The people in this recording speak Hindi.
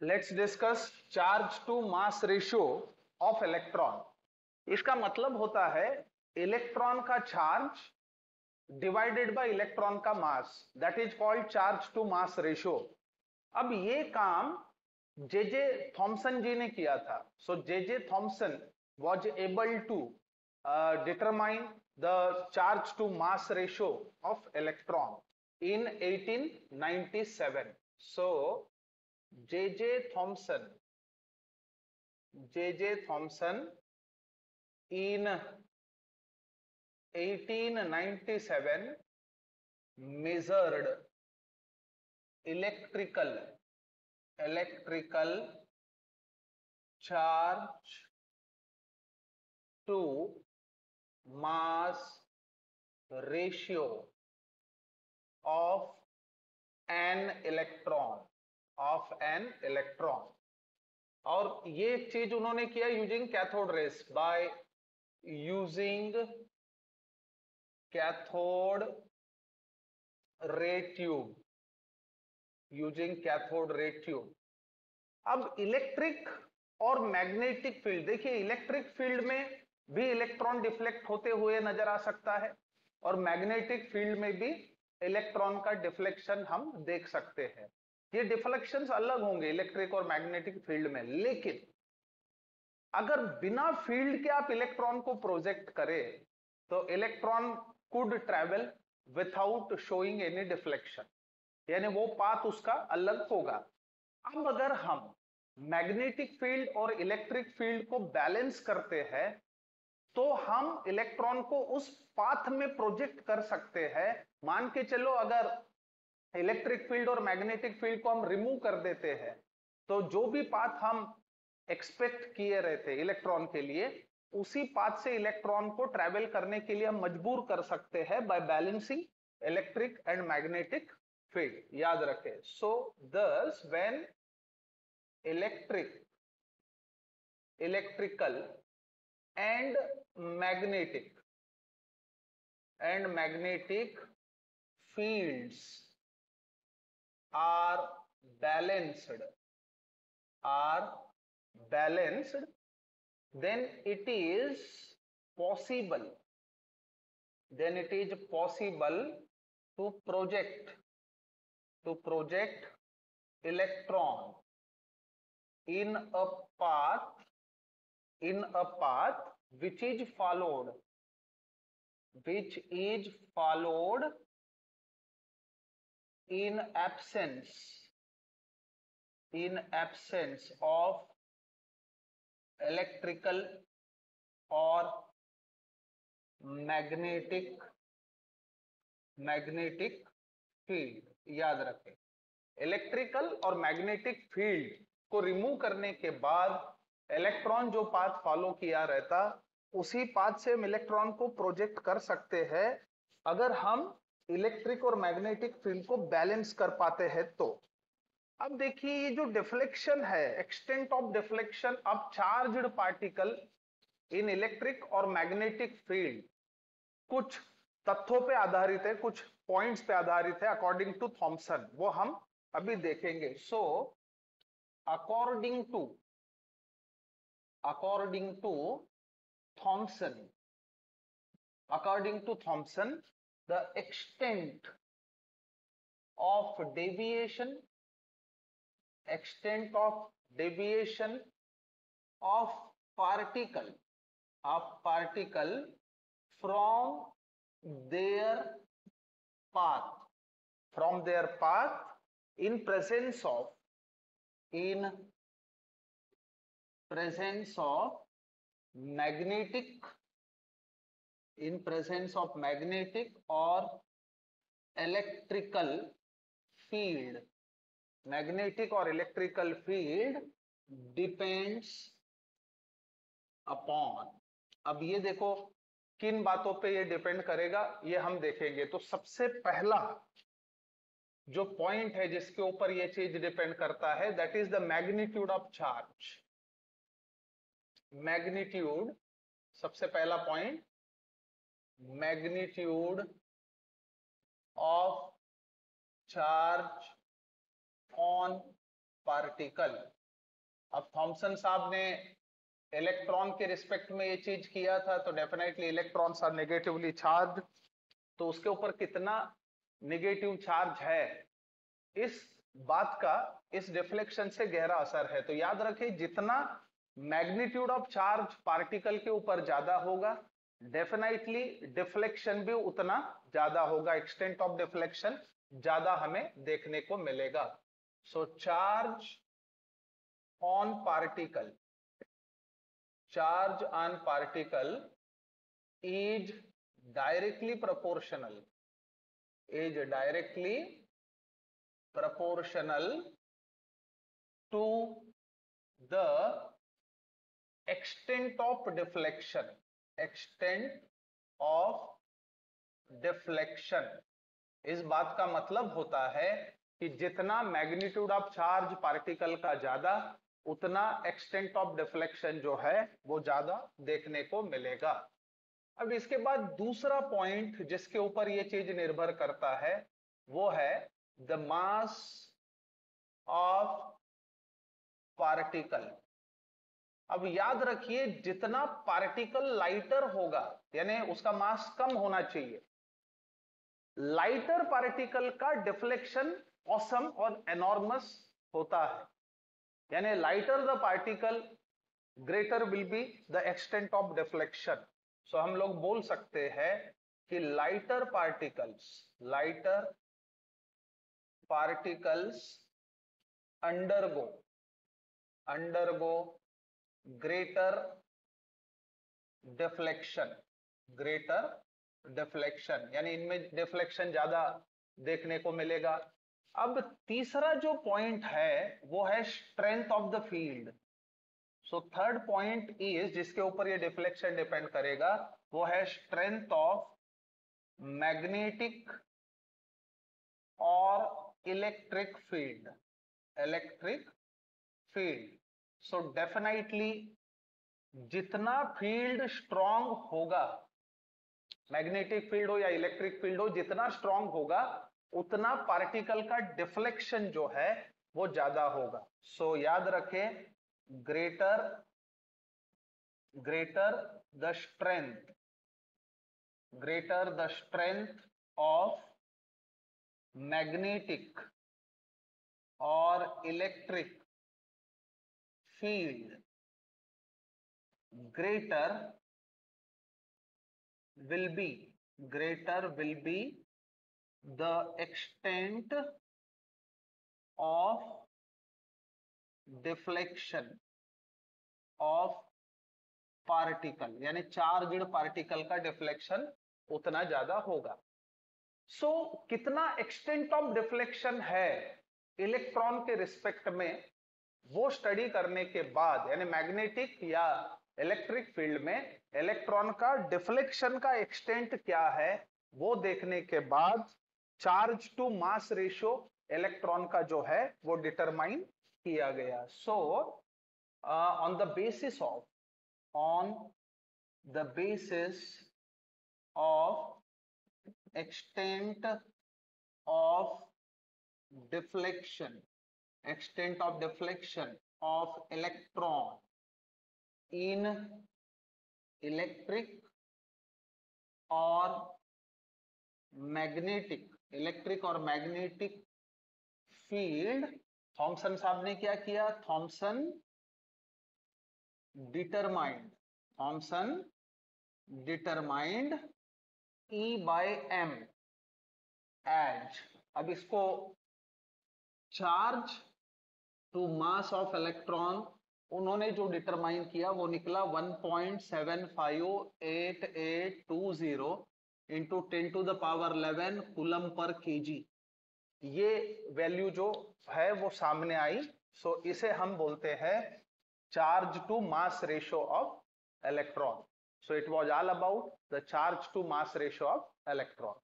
Let's discuss charge to mass ratio of electron. इसका मतलब होता है इलेक्ट्रॉन का चार्ज डिवाइडेड बाय इलेक्ट्रॉन का mass, that is called charge to mass ratio. अब ये काम जे जे थॉमसन जी ने किया था। So J J Thomson was able to determine the charge to mass ratio of electron in 1897. So J.J. Thomson, J.J. Thomson in 1897 measured electrical charge to mass ratio of an electron और ये चीज उन्होंने किया using cathode rays, by using cathode ray tube, using cathode ray tube. अब इलेक्ट्रिक और मैग्नेटिक फील्ड देखिए, इलेक्ट्रिक फील्ड में भी इलेक्ट्रॉन डिफ्लेक्ट होते हुए नजर आ सकता है और मैग्नेटिक फील्ड में भी इलेक्ट्रॉन का डिफ्लेक्शन हम देख सकते हैं। ये डिफ्लेक्शंस अलग होंगे इलेक्ट्रिक और मैग्नेटिक फील्ड में, लेकिन अगर बिना फील्ड के आप इलेक्ट्रॉन को प्रोजेक्ट करें तो electron could travel without showing any deflection, यानी वो पाथ उसका अलग होगा। अब अगर हम मैग्नेटिक फील्ड और इलेक्ट्रिक फील्ड को बैलेंस करते हैं तो हम इलेक्ट्रॉन को उस पाथ में प्रोजेक्ट कर सकते हैं। मान के चलो अगर इलेक्ट्रिक फील्ड और मैग्नेटिक फील्ड को हम रिमूव कर देते हैं तो जो भी पाथ हम एक्सपेक्ट किए रहे थे इलेक्ट्रॉन के लिए, उसी पाथ से इलेक्ट्रॉन को ट्रेवल करने के लिए हम मजबूर कर सकते हैं by balancing electric and magnetic field. याद रखें। So this when electrical and magnetic fields are balanced then it is possible to project electron in a path which is followed in absence of electrical or magnetic field. याद रखें, इलेक्ट्रिकल और मैग्नेटिक फील्ड को रिमूव करने के बाद इलेक्ट्रॉन जो पाथ फॉलो किया रहता उसी पाथ से हम इलेक्ट्रॉन को प्रोजेक्ट कर सकते हैं अगर हम इलेक्ट्रिक और मैग्नेटिक फील्ड को बैलेंस कर पाते हैं तो। अब देखिए ये जो डिफ्लेक्शन है, extent of deflection of charged particle in electric और मैग्नेटिक फील्ड कुछ तथ्यों पे आधारित है, कुछ पॉइंट्स पे आधारित है अकॉर्डिंग टू थॉमसन, वो हम अभी देखेंगे। So according to Thomson the extent of deviation of particle from their path in presence of magnetic or electrical field, depends upon। अब ये देखो किन बातों पे ये डिपेंड करेगा ये हम देखेंगे। तो सबसे पहला जो पॉइंट है जिसके ऊपर ये चीज डिपेंड करता है, that is the magnitude of charge. Magnitude, सबसे पहला point, magnitude of charge on particle. अब थॉमसन साहब ने इलेक्ट्रॉन के रिस्पेक्ट में ये चीज किया था, तो definitely electrons are negatively charge, तो उसके ऊपर कितना नेगेटिव चार्ज है, इस बात का इस डिफ्लेक्शन से गहरा असर है। तो याद रखें, जितना मैग्नीट्यूड ऑफ चार्ज पार्टिकल के ऊपर ज्यादा होगा, डेफिनेटली डिफ्लेक्शन भी उतना ज्यादा होगा, एक्सटेंट ऑफ डिफ्लेक्शन ज्यादा हमें देखने को मिलेगा। So charge on particle, charge on particle is directly proportional to the extent of deflection, इस बात का मतलब होता है कि जितना मैग्नीट्यूड ऑफ चार्ज पार्टिकल का ज्यादा, उतना एक्सटेंट ऑफ डिफ्लेक्शन जो है वो ज्यादा देखने को मिलेगा। अब इसके बाद दूसरा पॉइंट जिसके ऊपर ये चीज निर्भर करता है वो है द मास ऑफ पार्टिकल। अब याद रखिए, जितना पार्टिकल लाइटर होगा, यानी उसका मास कम होना चाहिए, लाइटर पार्टिकल का डिफ्लेक्शन ऑसम और एनॉर्मस होता है। यानी lighter the particle, greater will be the extent of deflection. So हम लोग बोल सकते हैं कि lighter particles undergo greater deflection, यानी इनमें डिफ्लेक्शन ज्यादा देखने को मिलेगा। अब तीसरा जो पॉइंट है वो है strength of the field. So third point is, जिसके ऊपर ये डिफ्लेक्शन डिपेंड करेगा, वो है स्ट्रेंथ ऑफ मैग्नेटिक और इलेक्ट्रिक फील्ड। सो डेफिनेटली जितना फील्ड स्ट्रांग होगा, मैग्नेटिक फील्ड हो या इलेक्ट्रिक फील्ड हो, जितना स्ट्रांग होगा उतना पार्टिकल का डिफ्लेक्शन जो है वो ज्यादा होगा। सो याद रखें, greater the strength of magnetic और electric field, greater will be the extent of deflection of particle, यानी चार्ज्ड पार्टिकल का डिफ्लेक्शन उतना ज्यादा होगा। सो कितना एक्सटेंट ऑफ डिफ्लेक्शन है इलेक्ट्रॉन के रिस्पेक्ट में, वो स्टडी करने के बाद, यानी मैग्नेटिक या इलेक्ट्रिक फील्ड में इलेक्ट्रॉन का डिफ्लेक्शन का एक्सटेंट क्या है, वो देखने के बाद charge to mass ratio electron का जो है वो डिटरमाइन किया गया। So on the basis of extent of deflection of electron in electric or magnetic field, Thomson साहब ने क्या किया? Thomson determined E by M as, अब इसको charge to mass of electron उन्होंने जो डिटरमाइन किया वो निकला 1.758820 इंटू 10⁻11 कूलम पर केजी। ये वैल्यू जो है वो सामने आई। सो इसे हम बोलते हैं charge to mass ratio of electron. So it was all about the charge to mass ratio of electron.